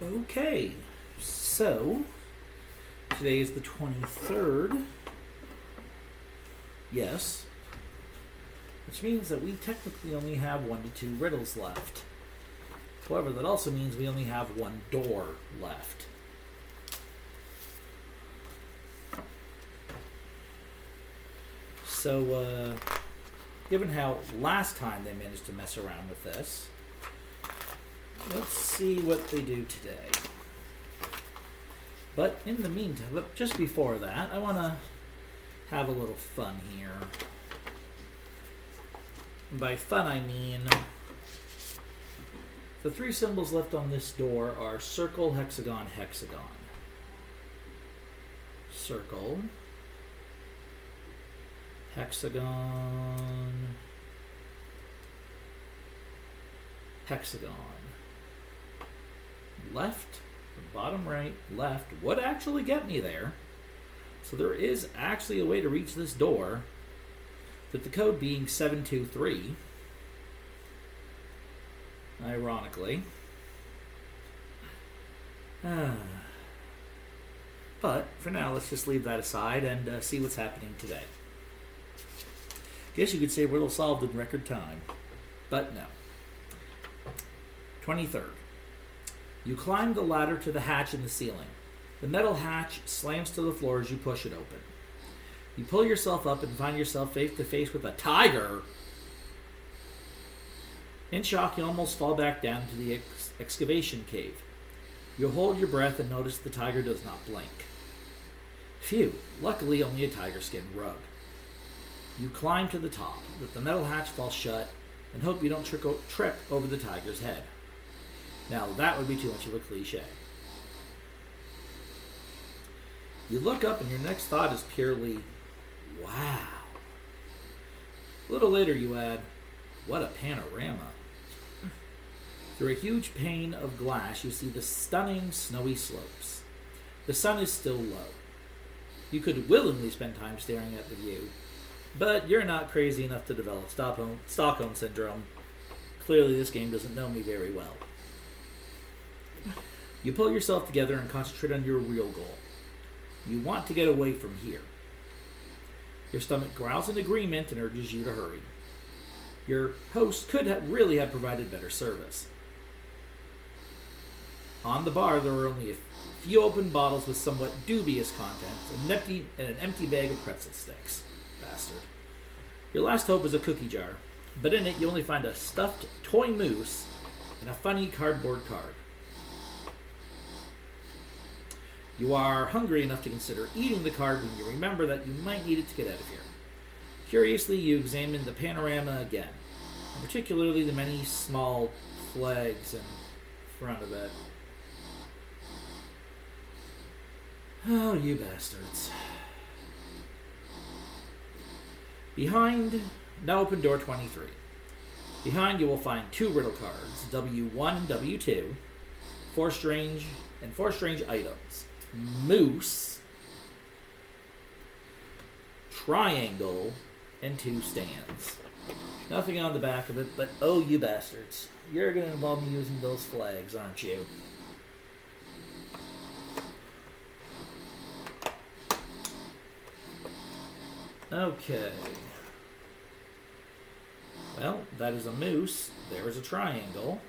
Okay, so today is the 23rd. Yes. Which means that we technically only have 1 to 2 riddles left. However, that also means we only have 1 door left. So, given how last time they managed to mess around with this, let's see what they do today. But in the meantime, just before that, I want to have a little fun here. And by fun, I mean the 3 symbols left on this door are circle, hexagon, hexagon. Circle, hexagon, hexagon. Left, bottom right, left would actually get me there. So there is actually a way to reach this door, with the code being 723. Ironically. But for now, let's just leave that aside and see what's happening today. Guess you could say riddle solved in record time. But no. 23rd. You climb the ladder to the hatch in the ceiling. The metal hatch slams to the floor as you push it open. You pull yourself up and find yourself face to face with a tiger. In shock, you almost fall back down to the excavation cave. You hold your breath and notice the tiger does not blink. Phew, luckily only a tiger skin rug. You climb to the top, let the metal hatch fall shut, and hope you don't trip over the tiger's head. Now, that would be too much of a cliche. You look up and your next thought is purely, wow. A little later you add, what a panorama. Through a huge pane of glass, you see the stunning snowy slopes. The sun is still low. You could willingly spend time staring at the view, but you're not crazy enough to develop Stockholm Syndrome. Clearly this game doesn't know me very well. You pull yourself together and concentrate on your real goal. You want to get away from here. Your stomach growls in agreement and urges you to hurry. Your host could really have provided better service. On the bar, there were only a few open bottles with somewhat dubious contents and an empty bag of pretzel sticks. Bastard. Your last hope is a cookie jar, but in it you only find a stuffed toy moose and a funny cardboard card. You are hungry enough to consider eating the card when you remember that you might need it to get out of here. Curiously, you examine the panorama again, and particularly the many small flags in front of it. Oh, you bastards. Behind, now open door 23. Behind you will find 2 riddle cards, W1 and W2, 4 strange items. Moose, triangle, and 2 stands. Nothing on the back of it, but oh, you bastards. You're going to involve me using those flags, aren't you? Okay. Well, that is a moose. There is a triangle.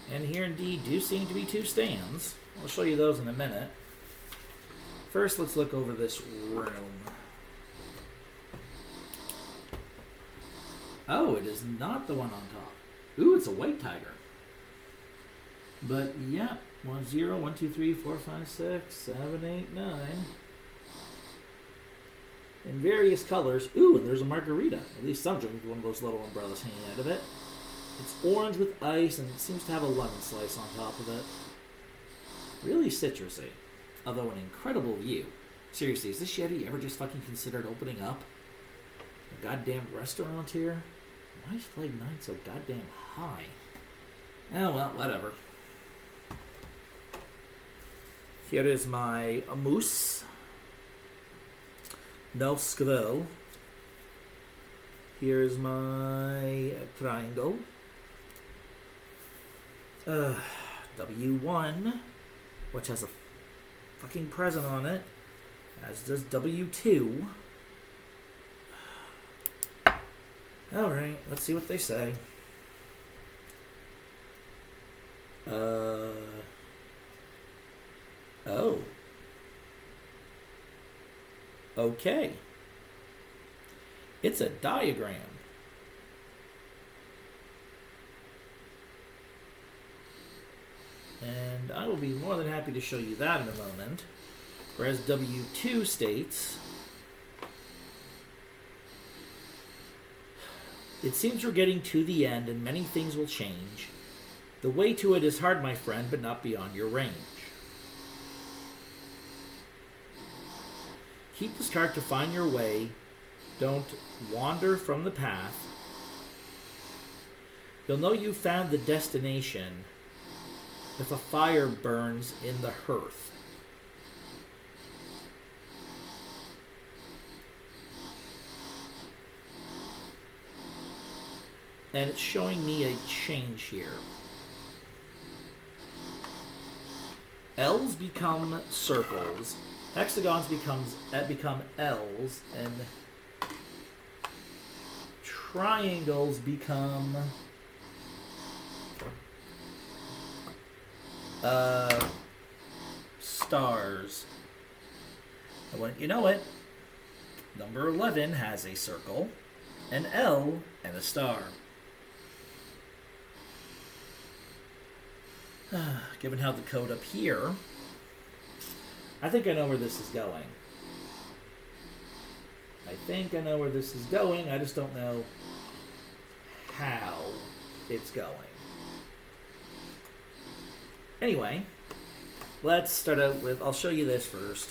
And here indeed do seem to be 2 stands. I'll show you those in a minute. First, let's look over this room. Oh, it is not the one on top. Ooh, it's a white tiger. But, yeah, 1, 0, 1, 2, 3, 4, 5, 6, 7, 8, 9. In various colors. Ooh, and there's a margarita. At least some drink with one of those little umbrellas hanging out of it. It's orange with ice, and it seems to have a lemon slice on top of it. Really citrusy. Although an incredible view. Seriously, has this Yeti ever just fucking considered opening up a goddamn restaurant here? Why is Flag 9 so goddamn high? Oh, well, whatever. Here is my moose. No squirrel. Here's my triangle. W1, which has a fucking present on it, as does W2. Alright, let's see what they say. Oh. Okay. It's a diagram. And I will be more than happy to show you that in a moment. Whereas W2 states, it seems we're getting to the end and many things will change. The way to it is hard, my friend, but not beyond your range. Keep the start to find your way. Don't wander from the path. You'll know you've found the destination if a fire burns in the hearth. And it's showing me a change here. L's become circles, hexagons become L's, and triangles become stars. And when you know it, number 11 has a circle, an L, and a star. Given how the code up here, I think I know where this is going. I just don't know how it's going. Anyway, let's start out with, I'll show you this first.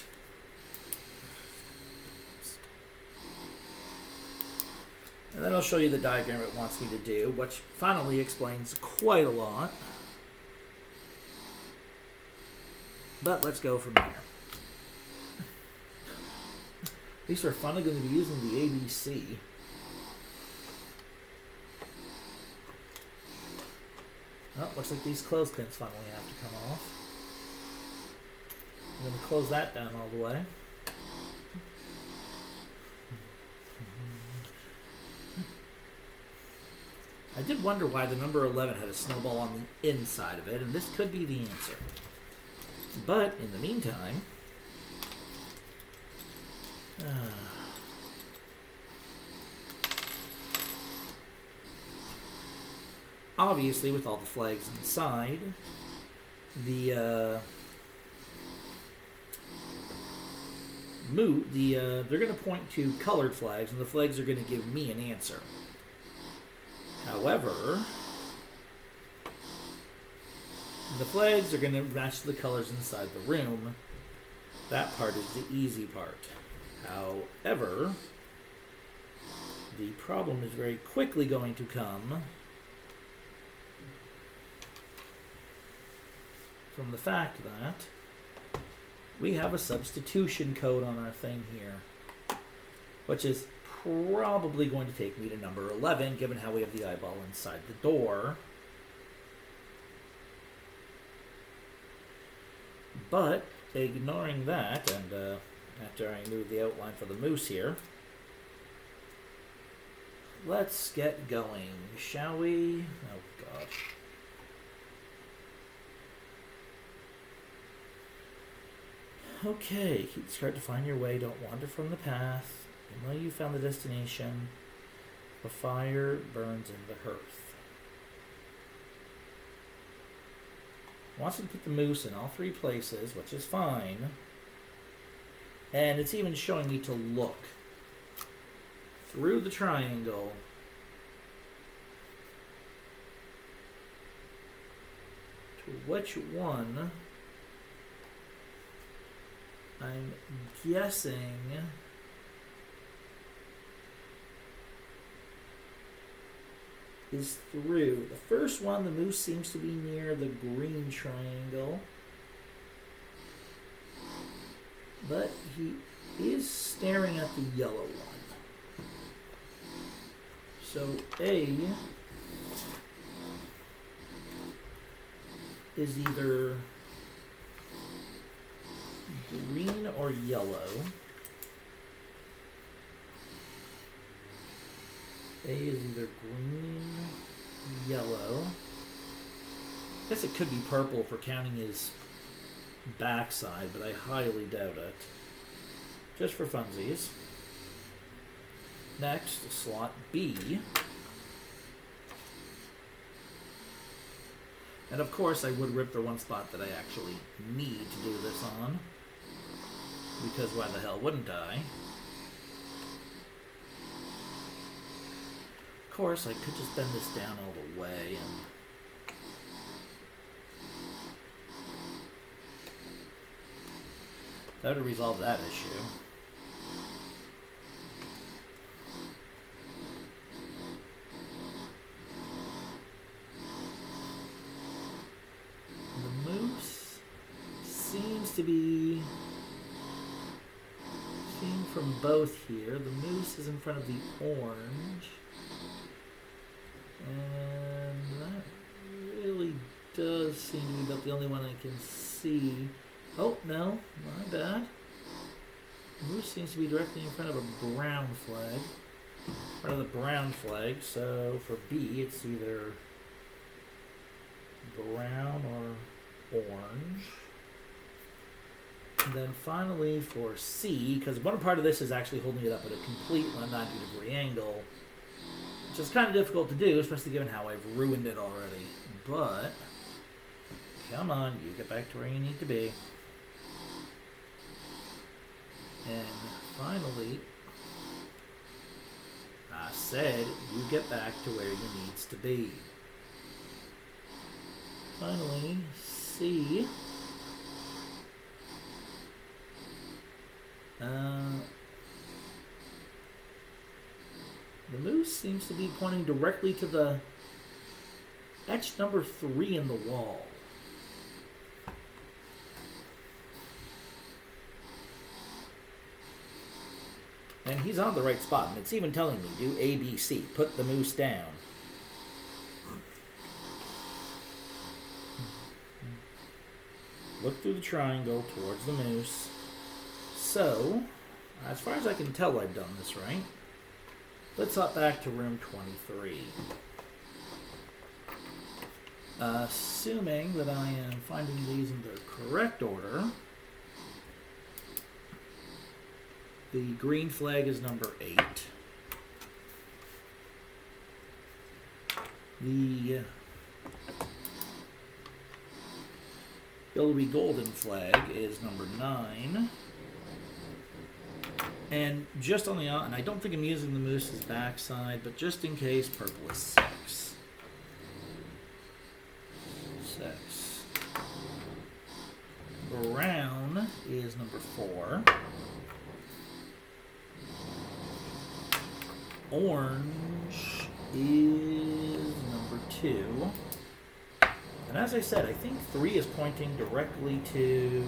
And then I'll show you the diagram it wants me to do, which finally explains quite a lot. But let's go from here. These are finally going to be using the ABC. Oh, looks like these clothespins finally have to come off. I'm going to close that down all the way. I did wonder why the number 11 had a snowball on the inside of it, and this could be the answer. But, in the meantime, obviously with all the flags inside, they're going to point to colored flags, and the flags are going to give me an answer. However, the flags are going to match the colors inside the room. That part is the easy part. However, the problem is very quickly going to come from the fact that we have a substitution code on our thing here, which is probably going to take me to number 11, given how we have the eyeball inside the door. But, ignoring that, and after I move the outline for the moose here, let's get going, shall we? Oh, God. Okay, keep the start to find your way, don't wander from the path. You know you found the destination. The fire burns in the hearth. Wants you to put the moose in all three places, which is fine. And it's even showing me to look through the triangle to which one I'm guessing is through. The first one, the moose seems to be near the green triangle. But he is staring at the yellow one. So A is either green or yellow. A is either green, yellow. I guess it could be purple for counting his backside, but I highly doubt it. Just for funsies. Next, slot B. And of course, I would rip the one spot that I actually need to do this on. Because why the hell wouldn't I? Of course, I could just bend this down all the way and... that would resolve that issue. The moose seems to be seen from both here. The moose is in front of the orange. And that really does seem to be about the only one I can see. Oh, no, my bad. The moose seems to be directly in front of a brown flag. In front of the brown flag, so for B, it's either brown or orange. And then finally for C, because one part of this is actually holding it up at a complete 190-degree angle, which is kind of difficult to do, especially given how I've ruined it already. But, come on, you get back to where you need to be. And finally, I said you get back to where you needs to be. Finally, C. The moose seems to be pointing directly to the etched number 3 in the wall. And he's on the right spot, and it's even telling me, do A, B, C. Put the moose down. Look through the triangle towards the moose. So, as far as I can tell, I've done this right. Let's hop back to room 23. Assuming that I am finding these in the correct order, the green flag is number 8. The billowy golden flag is number 9. And just on the and I don't think I'm using the moose's backside, but just in case, purple is 6. 6. Brown is number 4. Orange is number 2. And as I said, I think 3 is pointing directly to...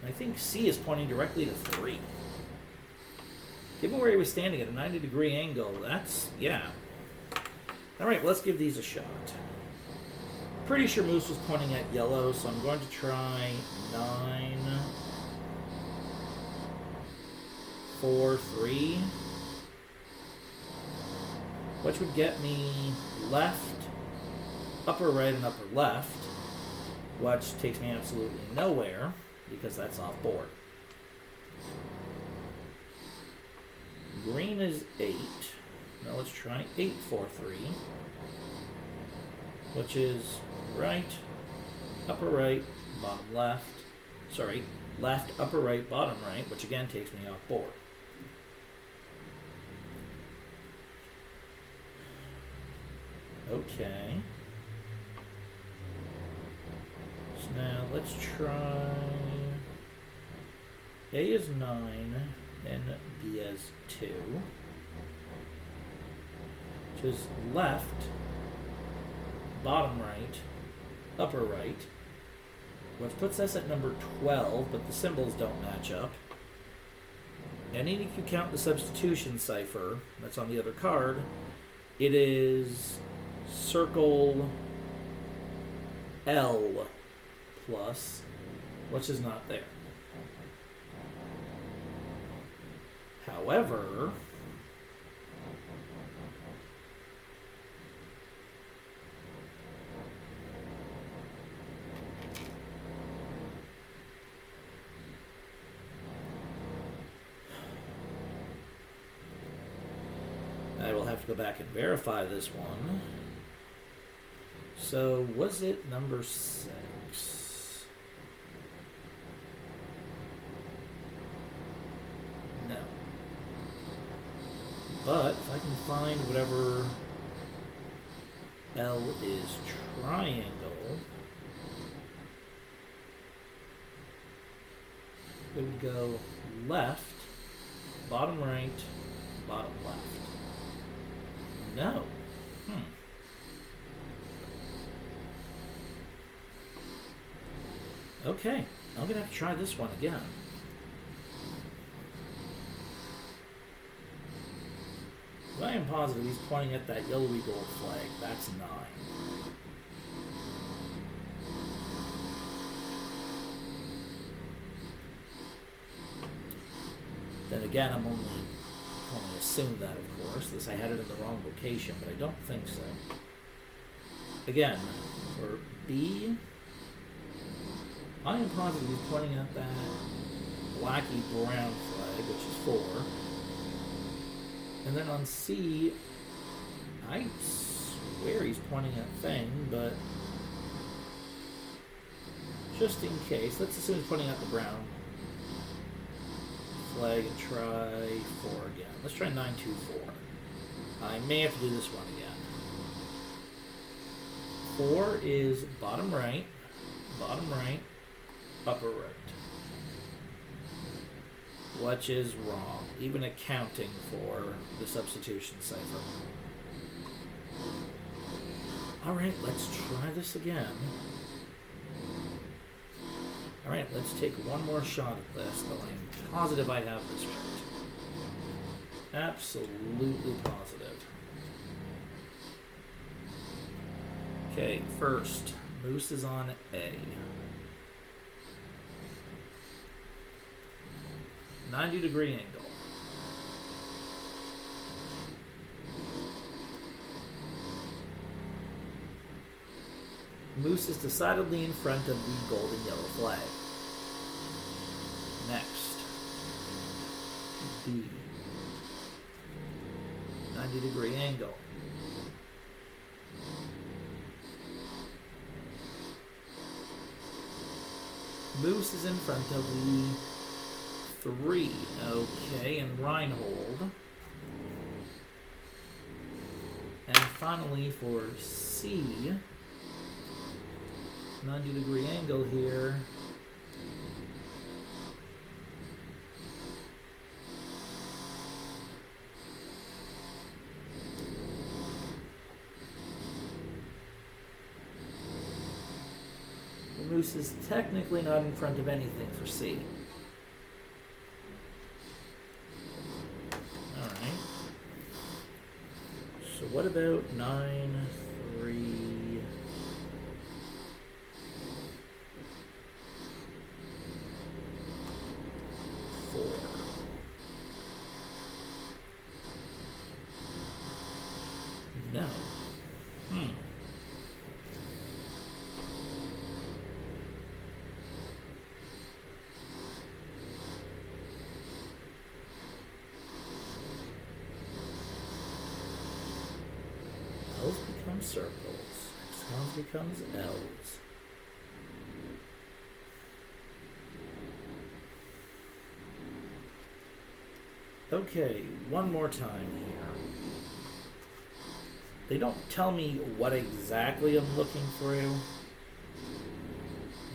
I think C is pointing directly to 3. Given where he was standing at a 90-degree angle, that's... yeah. Alright, let's give these a shot. Pretty sure Moose was pointing at yellow, so I'm going to try 9, 4, 3. Which would get me left, upper right, and upper left, which takes me absolutely nowhere, because that's off board. Green is 8. Now let's try 8, 4, 3, which is right, upper right, bottom left. Sorry, left, upper right, bottom right, which again takes me off board. Okay. So now let's try... A is 9, and B is 2. Which is left, bottom right, upper right. Which puts us at number 12, but the symbols don't match up. And even if you count the substitution cipher that's on the other card, it is... circle L plus, which is not there. However, I will have to go back and verify this one. So, was it number 6? No. But if I can find whatever L is triangle, it would go left, bottom right, bottom left. No. Okay, I'm going to have to try this one again. I am positive he's pointing at that yellowy gold flag. That's 9. Then again, I'm only assume that, of course, as I had it in the wrong location, but I don't think so. Again, for B, I am positive he's pointing at that blacky brown flag, which is 4. And then on C, I swear he's pointing at thing, but just in case, let's assume he's pointing at the brown flag and try 4 again. Let's try 9, 2, 4. I may have to do this one again. 4 is bottom right, upper right. Which is wrong, even accounting for the substitution cipher. Alright, let's try this again. Alright, let's take one more shot at this, though I'm positive I have this right. Absolutely positive. Okay, first, Moose is on A. 90-degree angle. Moose is decidedly in front of the gold and yellow flag. Next, B. 90-degree angle. Moose is in front of the 3. Okay, and Reinhold. And finally for C, 90-degree angle here. The Moose is technically not in front of anything for C. So what about 9, 3, 4? No. L's become circles. Hexagons becomes L's. Okay, one more time here. They don't tell me what exactly I'm looking through.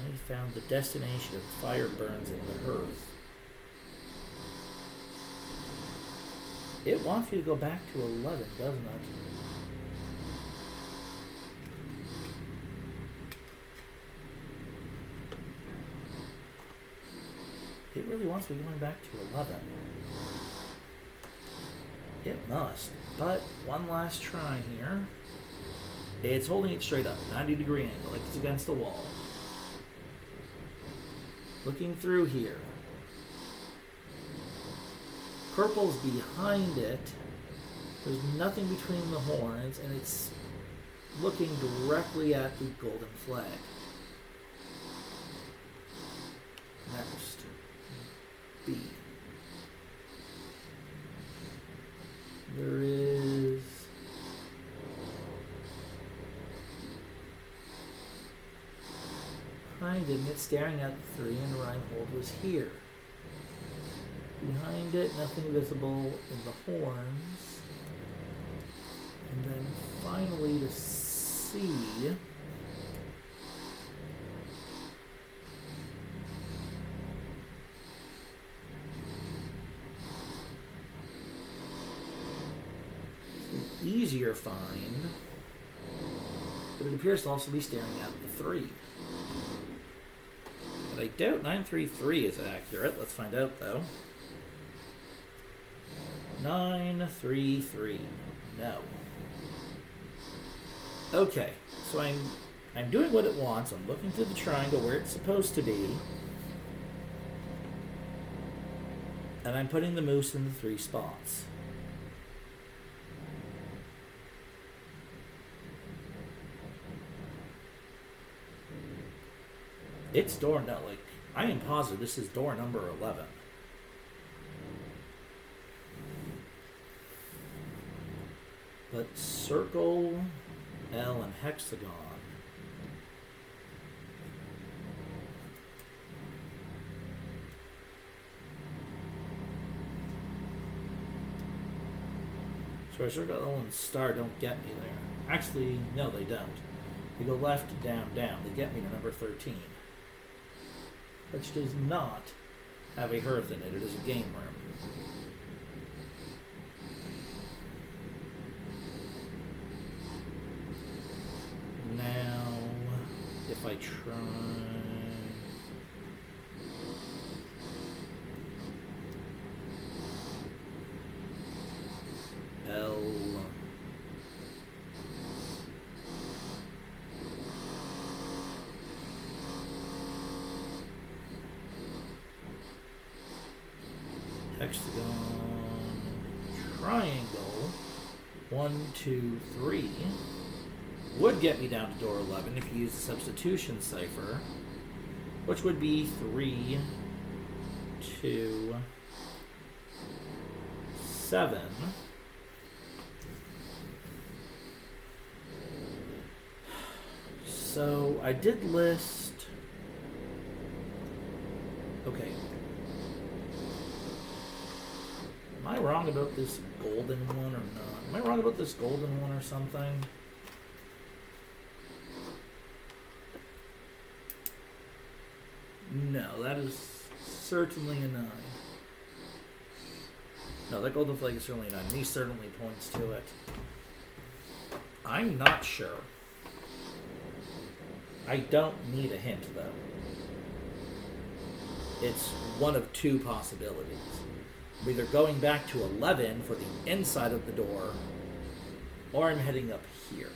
I found the destination of fire burns in the hearth. It wants you to go back to 11, doesn't it? It really wants me going back to 11. It must. But one last try here. It's holding it straight up, 90-degree angle, like it's against the wall. Looking through here. Purple's behind it. There's nothing between the horns, and it's looking directly at the golden flag. Next, B. There is behind him, it's staring at the 3, and Reinhold was here. Behind it, nothing visible in the horns. And then finally to C. An easier find, but it appears to also be staring at the 3. But I doubt 933 is accurate. Let's find out though. 933. No. Okay, so I'm doing what it wants. I'm looking through the triangle where it's supposed to be. And I'm putting the moose in the 3 spots. It's door, no, like, I am positive this is door number 11. But circle, L, and hexagon. So circle, L, and star don't get me there. Actually, no, they don't. They go left, down, down. They get me to number 13. Which does not have a hearth in it. It is a game room. Now, if I try L, hexagon, triangle, 1, 2, 3. Would get me down to door 11 if you use the substitution cipher, which would be 3, 2, 7. So I did list. Okay. Am I wrong about this golden one or not? Am I wrong about this golden one or something? No, that is certainly a 9. No, that golden flag is certainly a 9. And he certainly points to it. I'm not sure. I don't need a hint, though. It's one of 2 possibilities. I'm either going back to 11 for the inside of the door, or I'm heading up here.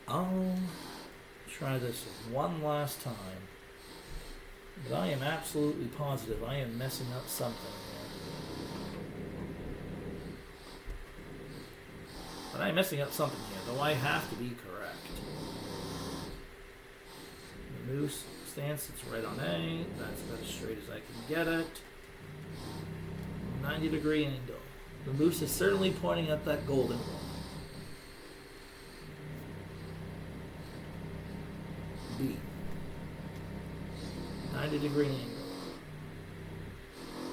I'll try this one last time, but I am absolutely positive I am messing up something here. But I'm messing up something here, though I have to be correct. The moose stance, it's right on A. That's about as straight as I can get it. 90-degree angle. The moose is certainly pointing at that golden one. B. 90-degree angle.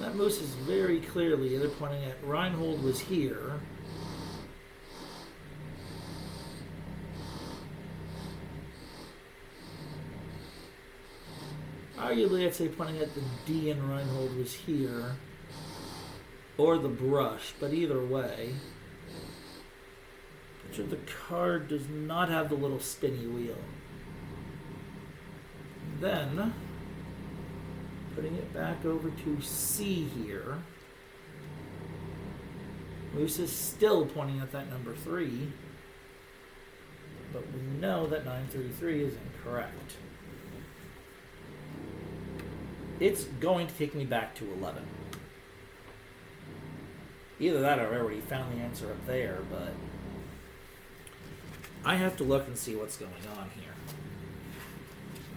That moose is very clearly either pointing at Reinhold was here, arguably I'd say pointing at the D and Reinhold was here, or the brush, but either way. Picture the card does not have the little spinny wheel. Then, putting it back over to C here, Moose is still pointing at that number 3, but we know that 933 is incorrect. It's going to take me back to 11. Either that or I already found the answer up there, but I have to look and see what's going on here.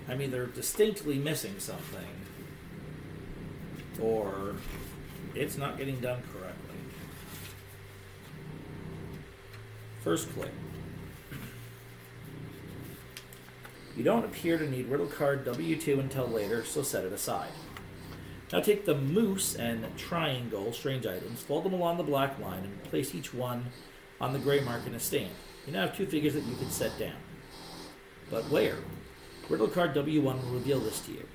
I'm either distinctly missing something, or it's not getting done correctly. First clue. You don't appear to need riddle card W2 until later, so set it aside. Now take the moose and triangle, strange items, fold them along the black line, and place each one on the gray mark in a stand. You now have 2 figures that you can set down. But where? Riddle card W1 will reveal this to you.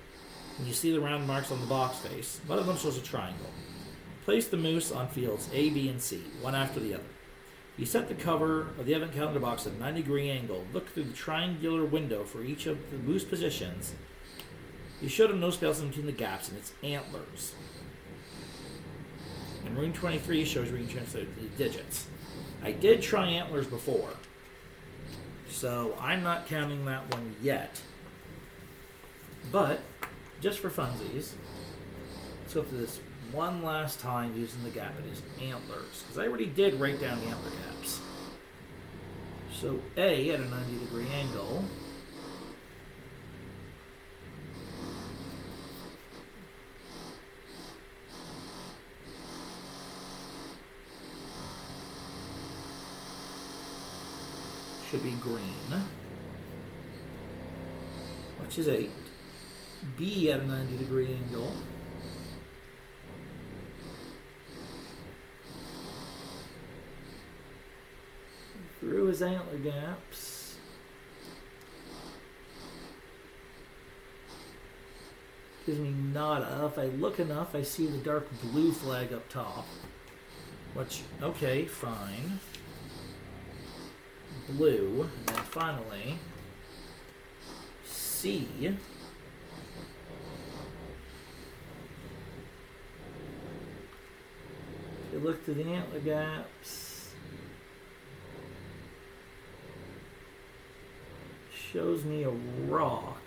When you see the round marks on the box face, one of them shows a triangle. Place the moose on fields A, B, and C, one after the other. You set the cover of the event calendar box at a 90-degree angle. Look through the triangular window for each of the moose positions. You should have no spells in between the gaps in its antlers. And rune 23 shows where you can translate the digits. I did try antlers before, so I'm not counting that one yet. But, just for funsies, let's go through this one last time using the gap in his antlers, because I already did write down the antler gaps. So A at a 90-degree angle. Should be green, which is 8. B at a 90-degree angle. Through his antler gaps. Gives me nada. If I look enough, I see the dark blue flag up top. Which, okay, fine. Blue. And then finally, C. If you look through the antler gaps, shows me a rock.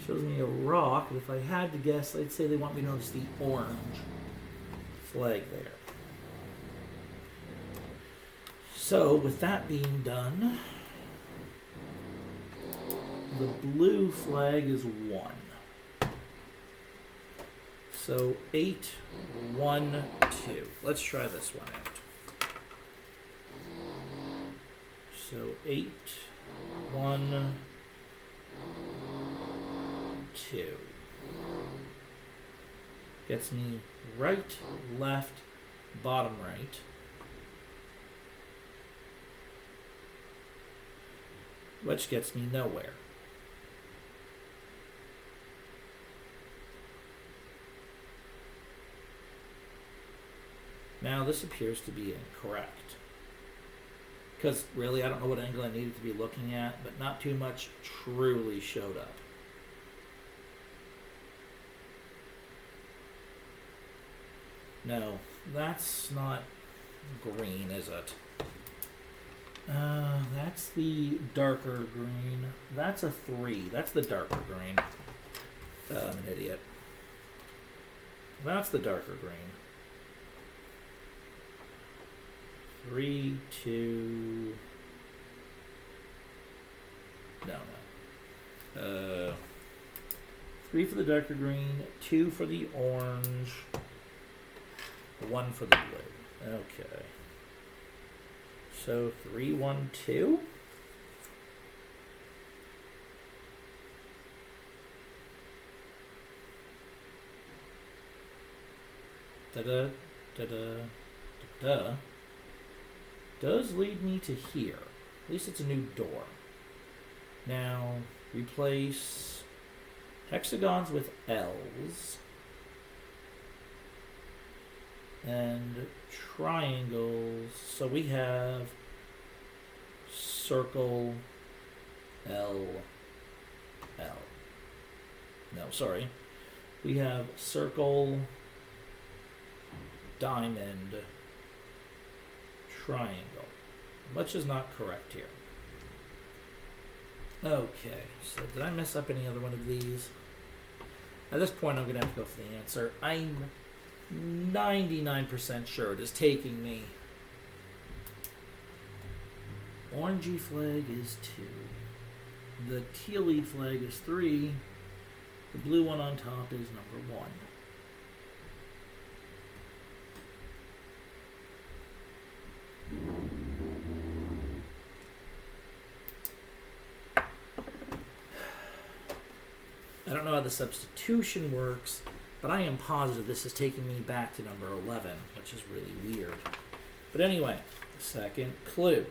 Shows me a rock, and if I had to guess, I'd say they want me to notice the orange flag there. So, with that being done, the blue flag is 1. So 8, 1, 2. Let's try this one out. So 8, 1, 2. Gets me right, left, bottom right. Which gets me nowhere. Now this appears to be incorrect. Because really I don't know what angle I needed to be looking at, but not too much truly showed up. No, that's not green, is it? That's the darker green. That's a 3. That's the darker green. I'm an idiot. That's the darker green. 3, 2. No. 3 for the darker green, 2 for the orange, 1 for the blue. Okay. So 3, 1, 2. Da-da, da-da, da-da. Does lead me to here. At least it's a new door. Now, replace hexagons with L's. And triangles. So we have circle, L, L. No, sorry. We have circle, diamond, triangle. Much is not correct here. Okay, so did I mess up any other one of these? At this point, I'm going to have to go for the answer. I'm 99% sure it is taking me. Orangey flag is 2. The teal flag is 3. The blue one on top is number 1. I don't know how the substitution works, but I am positive this is taking me back to number 11, which is really weird. But anyway, second clue.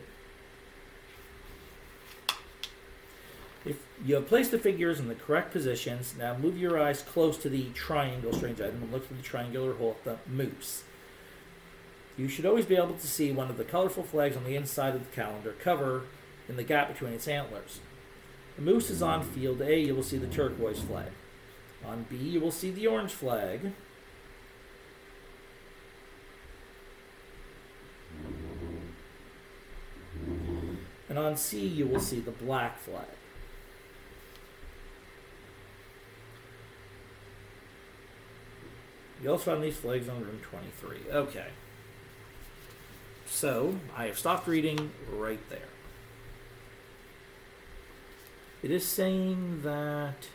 If you have placed the figures in the correct positions, now move your eyes close to the triangle strange item and look for the triangular hole at the moose. You should always be able to see one of the colorful flags on the inside of the calendar cover in the gap between its antlers. The moose is on field A, you will see the turquoise flag. On B, you will see the orange flag. And on C, you will see the black flag. You also found these flags on room 23. Okay. So, I have stopped reading right there. It is saying that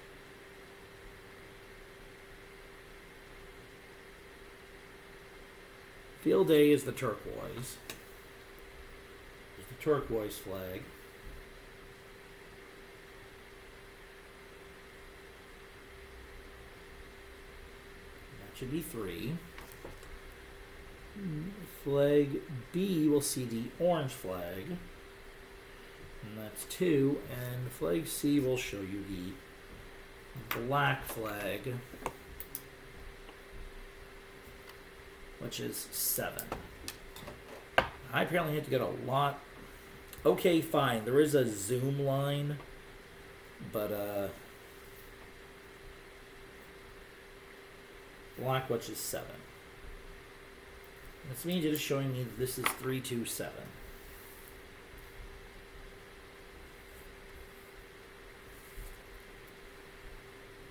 field A is the turquoise. There's the turquoise flag. That should be 3. Flag B will see the orange flag. And that's 2. And flag C will show you the black flag, which is 7. I apparently had to get a lot. Okay, fine. There is a zoom line, but black, which is 7. This means it is showing me that this is 327.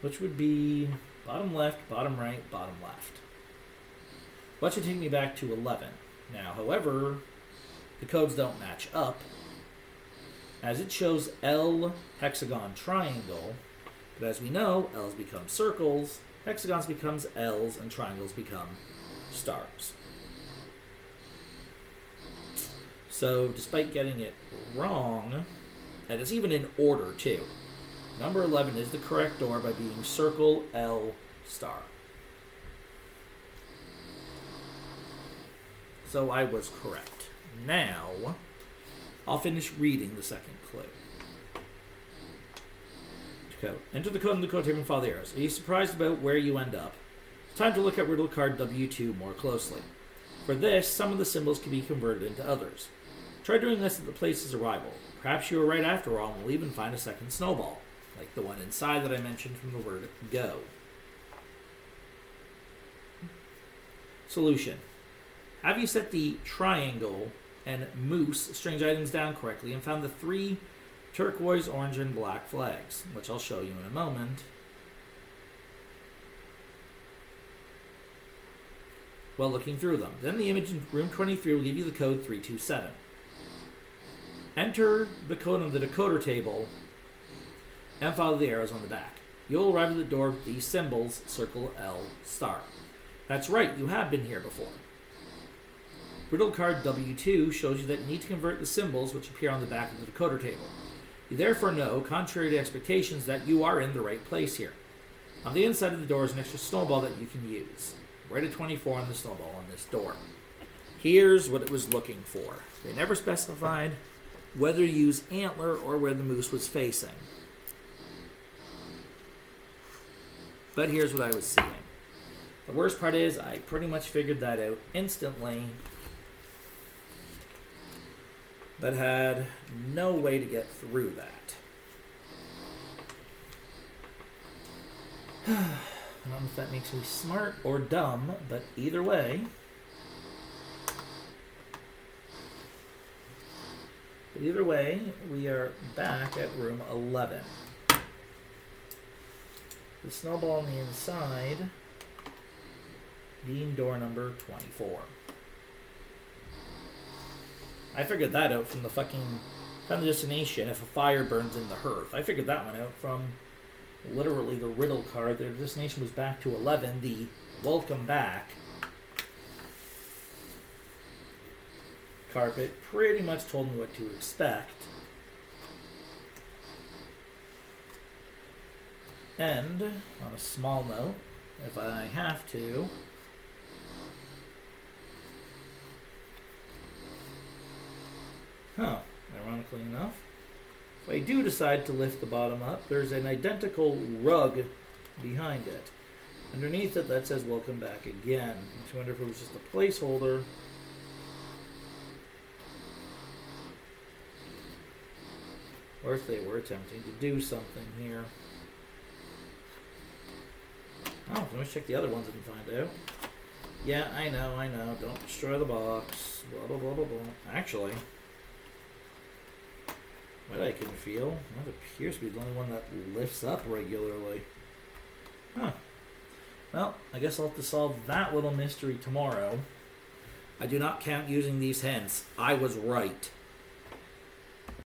Which would be bottom left, bottom right, bottom left. That should take me back to 11. Now, however, the codes don't match up, as it shows L, hexagon, triangle, but as we know, L's become circles, hexagons becomes L's, and triangles become stars. So, despite getting it wrong, and it's even in order too, number 11 is the correct door by being circle, L, star. So I was correct. Now, I'll finish reading the second clue. Code. Enter the code in the code table and follow the arrows. Are you surprised about where you end up? It's time to look at riddle card W2 more closely. For this, some of the symbols can be converted into others. Try doing this at the place's arrival. Perhaps you were right after all and will even find a second snowball, like the one inside that I mentioned from the word go. Solution. Have you set the triangle and moose strange items down correctly and found the 3 turquoise, orange, and black flags, which I'll show you in a moment. While looking through them. Then the image in room 23 will give you the code 327. Enter the code on the decoder table and follow the arrows on the back. You'll arrive at the door with these symbols, circle, L, star. That's right, you have been here before. Riddle card W2 shows you that you need to convert the symbols which appear on the back of the decoder table. You therefore know, contrary to expectations, that you are in the right place here. On the inside of the door is an extra snowball that you can use. Right at 24 on the snowball on this door. Here's what it was looking for. They never specified whether to use antler or where the moose was facing. But here's what I was seeing. The worst part is I pretty much figured that out instantly, but had no way to get through that. I don't know if that makes me smart or dumb, but either way. Either way, we are back at room 11. The snowball on the inside being door number 24. I figured that out from the fucking Final Destination if a fire burns in the hearth. I figured that one out from literally the riddle card. Their destination was back to 11. The welcome back carpet pretty much told me what to expect. And on a small note, if I have to, ironically enough, if I do decide to lift the bottom up, there's an identical rug behind it. Underneath it, that says welcome back again. I wonder if it was just a placeholder. Or if they were attempting to do something here. Oh, let me check the other ones and find out. Yeah, I know. Don't destroy the box. Blah, blah, blah, blah, blah. Actually, what I can feel, that appears to be the only one that lifts up regularly. Huh. Well, I guess I'll have to solve that little mystery tomorrow. I do not count using these hints. I was right.